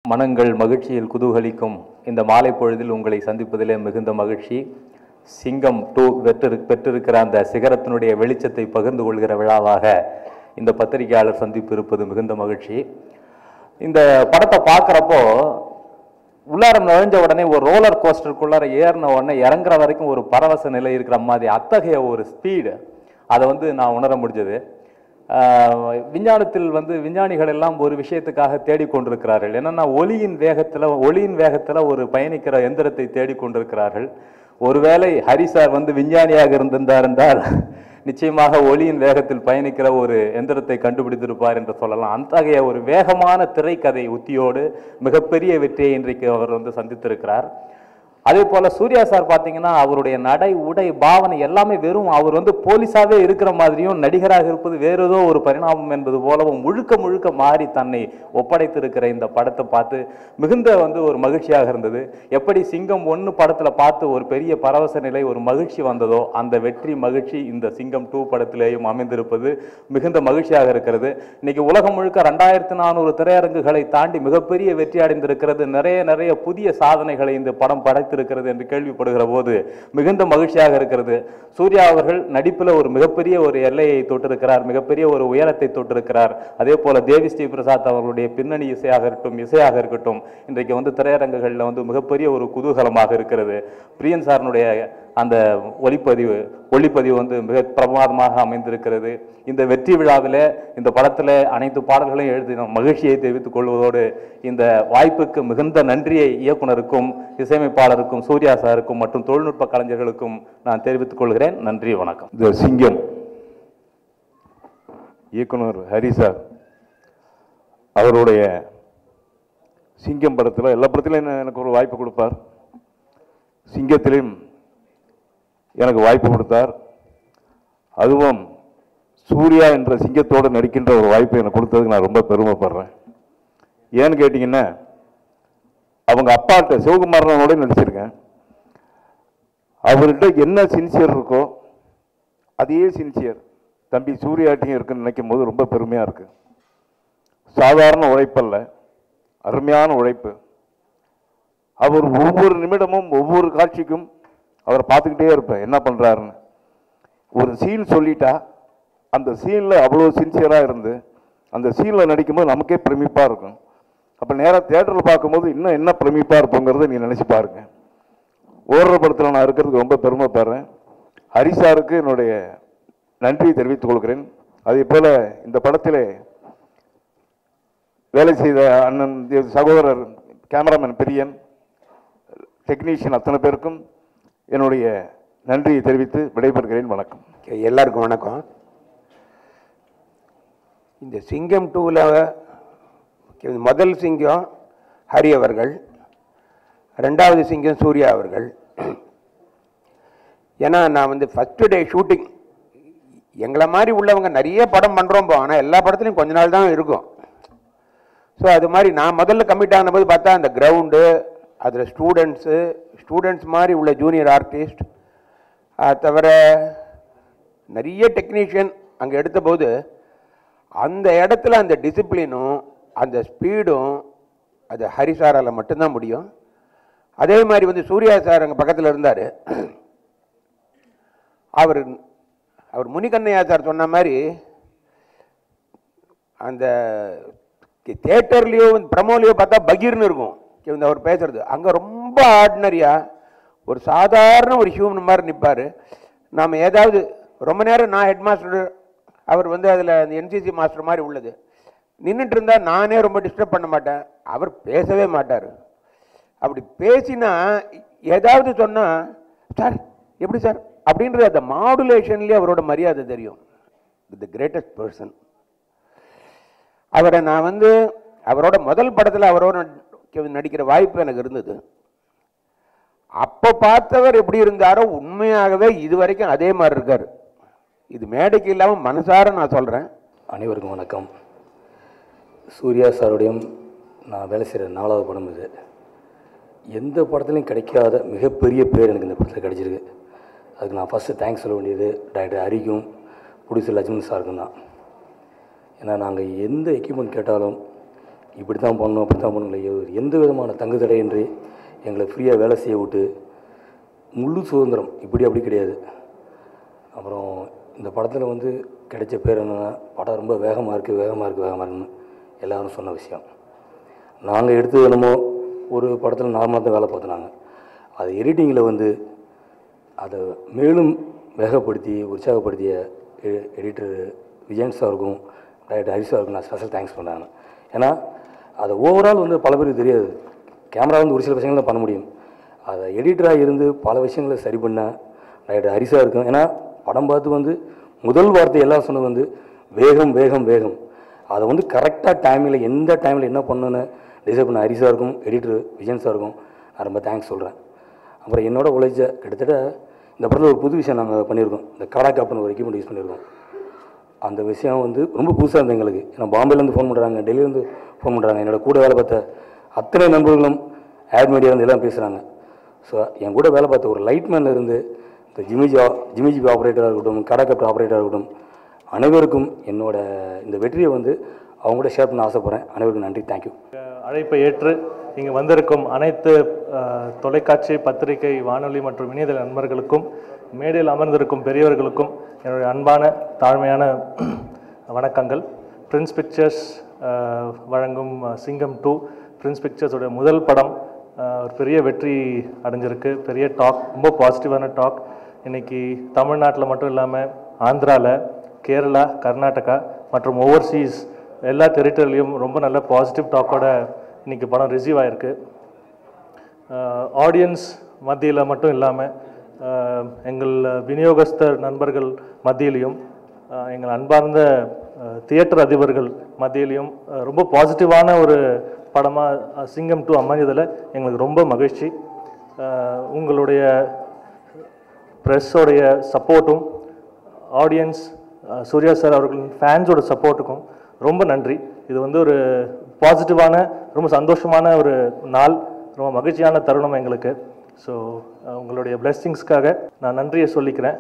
மனங்கள் மகிழ்ச்சியில் குதூகலிக்கும் இந்த மாலை பொழுதில் உங்களை சந்திப்பதிலே மிகுந்த மகிழ்ச்சி. சிங்கம் 2 பெற்றிருக்கிற அந்த சிகரத்தினுடைய வெளிச்சத்தை பகிர்ந்து கொள்கிற விழாவாக இந்த பத்திரிகையாளர் சந்திப்பு இருப்பது மிகுந்த மகிழ்ச்சி. இந்த படத்தை பார்க்குறப்போ உள்ளாரம் நுழைஞ்ச உடனே ஒரு ரோலர் கோஸ்டருக்குள்ளார ஏறின உடனே இறங்குற வரைக்கும் ஒரு பரவச நிலை இருக்கிற மாதிரி அத்தகைய ஒரு ஸ்பீடு அதை நான் உணர முடிஞ்சது. விஞ்ஞானத்தில் விஞ்ஞானிகள் எல்லாம் ஒரு விஷயத்துக்காக தேடிக்கொண்டிருக்கிறார்கள். என்னன்னா ஒளியின் வேகத்தில் ஒரு பயணிக்கிற எந்திரத்தை தேடிக்கொண்டிருக்கிறார்கள். ஒருவேளை ஹரி சார் விஞ்ஞானியாக இருந்திருந்தார் என்றால் நிச்சயமாக ஒளியின் வேகத்தில் பயணிக்கிற ஒரு எந்திரத்தை கண்டுபிடித்திருப்பார் என்று சொல்லலாம். அத்தகைய ஒரு வேகமான திரைக்கதை உத்தியோடு மிகப்பெரிய வெற்றியை இன்றைக்கு அவர் சந்தித்திருக்கிறார். அதே போல சூர்யா சார் பார்த்தீங்கன்னா அவருடைய நடை உடை பாவனை எல்லாமே வெறும் அவர் போலீஸாவே இருக்கிற மாதிரியும் நடிகராக இருப்பது வேறு ஏதோ ஒரு பரிணாமம் என்பது போலவும் முழுக்க மாறி தன்னை ஒப்படைத்திருக்கிற இந்த படத்தை பார்த்து மிகுந்த ஒரு மகிழ்ச்சியாக இருந்தது. எப்படி சிங்கம் 1 படத்தில் பார்த்து ஒரு பெரிய பரவச நிலை ஒரு மகிழ்ச்சி வந்ததோ அந்த வெற்றி மகிழ்ச்சி இந்த சிங்கம் 2 படத்திலேயும் அமைந்திருப்பது மிகுந்த மகிழ்ச்சியாக இருக்கிறது. இன்னைக்கு உலகம் முழுக்க 2400 திரையரங்குகளை தாண்டி மிகப்பெரிய வெற்றி அடைந்திருக்கிறது. நிறைய புதிய சாதனைகளை இந்த படம் படைத்திருக்கிறது என்று கேள்விப்படுகிற போது மிகுந்த மகிழ்ச்சியாக இருக்கிறது. சூர்யா அவர்கள் நடிப்பில் ஒரு மிகப்பெரிய ஒரு எல்லையை தொட்டிருக்கிறார், மிகப்பெரிய ஒரு உயரத்தை தொட்டிருக்கிறார். அதே போல தேவி ஸ்ரீ பிரசாத் அவர்களுடைய பின்னணி இசையாக இருக்கட்டும் இன்றைக்கு திரையரங்குகளில் மிகப்பெரிய ஒரு குதூகலமாக இருக்கிறது. பிரியன் சாரனுடைய அந்த ஒளிப்பதிவு மிக பிரமாதமாக அமைந்திருக்கிறது. இந்த வெற்றி விழாவில் இந்த படத்தில் அனைத்து பாடல்களையும் எழுதின மகிழ்ச்சியை தெரிவித்துக் கொள்வதோடு இந்த வாய்ப்புக்கு மிகுந்த நன்றியை இயக்குனருக்கும் இசையமைப்பாளருக்கும் சூர்யா சாருக்கும் மற்றும் தொழில்நுட்ப கலைஞர்களுக்கும் நான் தெரிவித்துக் கொள்கிறேன். நன்றி, வணக்கம். இந்த சிங்கம் இயக்குனர் ஹரி சார் அவருடைய சிங்கம் படத்தில் எல்லா படத்திலும் எனக்கு ஒரு வாய்ப்பு கொடுப்பார். சிங்கத்திலும் எனக்கு வாய்ப்பு கொடுத்தார். அதுவும் சூர்யா என்ற சிங்கத்தோடு நடிக்கின்ற ஒரு வாய்ப்பு எனக்கு கொடுத்ததுக்கு நான் ரொம்ப பெருமைப்படுறேன். ஏன்னு கேட்டிங்கன்னா அவங்க அப்பாட்ட சிவகுமாரனோட நடிச்சிருக்கேன். அவர்கிட்ட என்ன சின்சியர் இருக்கோ அதே சின்சியர் தம்பி சூர்யாட்டையும் இருக்குன்னு நினைக்கும் போது ரொம்ப பெருமையாக இருக்கு. சாதாரண உழைப்பல்ல, அருமையான உழைப்பு. அவர் ஒவ்வொரு நிமிடமும் ஒவ்வொரு காட்சிக்கும் அவரை பார்த்துக்கிட்டே இருப்பேன் என்ன பண்ணுறாருன்னு. ஒரு சீன் சொல்லிட்டா அந்த சீனில் அவ்வளோ சின்சியராக இருந்து அந்த சீனில் நடிக்கும்போது நமக்கே பிரமிப்பாக இருக்கும். அப்போ நேராக தியேட்டரில் பார்க்கும்போது இன்னும் என்ன பிரமிப்பாக இருப்போங்கிறத நீங்கள் நினச்சி பாருங்க. ஓடுற படத்தில் நான் இருக்கிறதுக்கு ரொம்ப பெருமைப்படுறேன். ஹரி சாருக்கு என்னுடைய நன்றியை தெரிவித்துக் கொள்கிறேன். அதே போல் இந்த படத்தில் வேலை செய்த அண்ணன் சகோதரர் கேமராமேன் பிரியன், டெக்னீஷியன் அத்தனை பேருக்கும் என்னுடைய நன்றியை தெரிவித்து விடைபெறுகிறேன். வணக்கம். எல்லாருக்கும் வணக்கம். இந்த சிங்கம் 2ல் முதல் சிங்கம் ஹரி அவர்கள், 2வது சிங்கம் சூர்யா அவர்கள். ஏன்னா நான் ஃபஸ்ட்டு டே ஷூட்டிங் எங்களை மாதிரி உள்ளவங்க நிறைய படம் பண்ணுறோம், ஆனால் எல்லா படத்துலையும் கொஞ்ச நாள் தான் இருக்கும். ஸோ அது மாதிரி நான் முதல்ல கமிட் ஆனபோது பார்த்தா அந்த கிரவுண்டு, அதில் ஸ்டூடெண்ட்ஸ் மாதிரி உள்ள ஜூனியர் ஆர்டிஸ்ட், அது தவிர நிறைய டெக்னீஷியன் அங்கே எடுத்தபோது அந்த இடத்துல அந்த டிசிப்ளினும் அந்த ஸ்பீடும் அது ஹரி சாரால் மட்டும்தான் முடியும். அதே மாதிரி சூர்யா சார் அங்கே பக்கத்தில் இருந்தார். அவர் முனிகண்ணையா சார் சொன்ன மாதிரி அந்த தியேட்டர்லேயோ ப்ரமோலையோ பார்த்தா பகீர்னு இருக்கும் அவர் பேசுறது. அங்கே ரொம்ப ஆர்டினரியாக ஒரு சாதாரண ஒரு ஹியூமன் மாதிரி நிற்பார். நாம் ஏதாவது ரொம்ப நேரம் நான் ஹெட் மாஸ்டர், அவர் அதில் அந்த என்சிசி மாஸ்டர் மாதிரி உள்ளது நின்றுட்டு இருந்தால் நானே ரொம்ப டிஸ்டர்ப் பண்ண மாட்டேன். அவர் பேசவே மாட்டார். அப்படி பேசினா ஏதாவது சொன்னால் சார் எப்படி சார் அப்படின்ற அந்த மாடுலேஷன்லேயே அவரோட மரியாதை தெரியும். The greatest person. அவரை நான் அவரோட முதல் படத்தில் அவரோட நடிக்கிற வாய்ப்பு எனக்கு இருந்தது. அப்போ பார்த்தவர் எப்படி இருந்தாரோ உண்மையாகவே இது வரைக்கும் அதே மாதிரி இருக்கார். இது மேடைக்கு இல்லாமல் மனசார நான் சொல்கிறேன். அனைவருக்கும் வணக்கம். சூர்யா சாருடையும் நான் வேலை செய்கிற 4வது படம் இது. எந்த படத்துலையும் கிடைக்காத மிகப்பெரிய பேர் எனக்கு இந்த படத்தில் கிடைச்சிருக்கு. அதுக்கு நான் ஃபஸ்ட்டு தேங்க்ஸ் சொல்ல வேண்டியது டைரக்டர் ஹரிக்கும் ப்ரொடியூசர் லட்சுமணன் சாருக்கும் தான். ஏன்னா நாங்கள் எந்த எக்யூப்மெண்ட் கேட்டாலும் இப்படி தான் பண்ணணும் அப்படி தான் பண்ணணும் எந்த விதமான தங்குதடையின்றி எங்களை ஃப்ரீயாக வேலை செய்ய விட்டு முழு சுதந்திரம் இப்படி அப்படி கிடையாது. அப்புறம் இந்த படத்தில் வந்து கிடைச்ச பேர் என்னென்னா, படம் ரொம்ப வேகமாக இருக்குன்னு எல்லோரும் சொன்ன விஷயம். நாங்கள் எடுத்து என்னமோ ஒரு படத்தில் நார்மலாக தான் வேலை பார்த்தோம். அது எடிட்டிங்கில் வந்து அதை மேலும் வேகப்படுத்தி உற்சாகப்படுத்திய எடிட்டர் விஜயன் சாருக்கும் டைரக்டர் ஹரி சாருக்கும் நான் ஸ்பெஷல் தேங்க்ஸ் பண்ணுறேன். ஏன்னா அதை ஓவரால் வந்து பல பேருக்கு தெரியாது. கேமரா வந்து ஒரு சில விஷயங்கள் தான் பண்ண முடியும். அதை எடிட்டராக இருந்து பல விஷயங்களை சரி பண்ண டைரக்டர் ஹரி சார் இருக்கும். ஏன்னா படம் பார்த்து வந்து முதல் வார்த்தை எல்லாம் சொன்னது வந்து வேகம் வேகம் வேகம். அதை வந்து கரெக்டாக டைமில் எந்த டைமில் என்ன பண்ணணுன்னு டிசைட் பண்ண ஹரி சாருக்கும் எடிட்டர் விஜயன் சாருக்கும் நான் ரொம்ப தேங்க்ஸ் சொல்கிறேன். அப்புறம் என்னோட உழைச்ச கிட்டத்தட்ட இந்த படத்தில் ஒரு புது விஷயம் நாங்கள் பண்ணியிருக்கோம். இந்த கடா கேப்டன் ஒரு எக்யூப்மெண்ட் யூஸ் பண்ணியிருக்கோம். அந்த விஷயம் வந்து ரொம்ப புதுசாக இருந்தது எங்களுக்கு. ஏன்னா பாம்பேலேருந்து ஃபோன் பண்ணுறாங்க, டெல்லியிலேருந்து ஃபோன் பண்ணுறாங்க. என்னோட கூட வேலை பார்த்த அத்தனை நண்பர்களும் ஆட் மீடியாவிலேருந்து எல்லாம் பேசுகிறாங்க. ஸோ என் கூட வேலை பார்த்த ஒரு லைட்மேனில் இருந்து இந்த ஜிமிஜிபி ஆப்ரேட்டராக இருக்கட்டும், கடா கேப்டன் ஆப்ரேட்டராக இருக்கட்டும், அனைவருக்கும் என்னோட இந்த வெற்றியை வந்து அவங்க கூட ஷேர் பண்ண ஆசைப்பட்றேன். அனைவருக்கும் நன்றி, தேங்க்யூ. அழைப்பை ஏற்று இங்கு வந்திருக்கும் அனைத்து தொலைக்காட்சி, பத்திரிகை, வானொலி மற்றும் இணையதள நண்பர்களுக்கும், மேடையில் அமர்ந்திருக்கும் பெரியவர்களுக்கும் என்னுடைய அன்பான தாழ்மையான வணக்கங்கள். பிரின்ஸ் பிக்சர்ஸ் வழங்கும் சிங்கம் 2 பிரின்ஸ் பிக்சர்ஸோட முதல் படம் ஒரு பெரிய வெற்றி அடைஞ்சிருக்கு. பெரிய டாக், ரொம்ப பாசிட்டிவான டாக். இன்றைக்கி தமிழ்நாட்டில் மட்டும் இல்லாமல் ஆந்திராவில், கேரளா, கர்நாடகா மற்றும் ஓவர்சீஸ் எல்லா டெரிட்டரிலையும் ரொம்ப நல்ல பாசிட்டிவ் டாக்கோட இன்றைக்கி படம் ரிசீவ் ஆகிருக்கு. ஆடியன்ஸ் மத்தியில் மட்டும் இல்லாமல் எங்கள் விநியோகஸ்தர் நண்பர்கள் மத்தியிலையும், எங்கள் அன்பார்ந்த தியேட்டர் அதிபர்கள் மத்தியிலையும் ரொம்ப பாசிட்டிவான ஒரு படமாக சிங்கம் 2 அமைஞ்சதில் எங்களுக்கு ரொம்ப மகிழ்ச்சி. உங்களுடைய ப்ரெஸ்ஸோடைய சப்போர்ட்டும், ஆடியன்ஸ், சூர்யா சார் அவர்களின் ஃபேன்ஸோட சப்போர்ட்டுக்கும் ரொம்ப நன்றி. இது வந்து ஒரு பாசிட்டிவான, ரொம்ப சந்தோஷமான ஒரு நாள், ரொம்ப மகிழ்ச்சியான தருணம் எங்களுக்கு. ஸோ உங்களுடைய பிளெஸ்ஸிங்ஸ்க்காக நான் நன்றியை சொல்லிக்கிறேன்.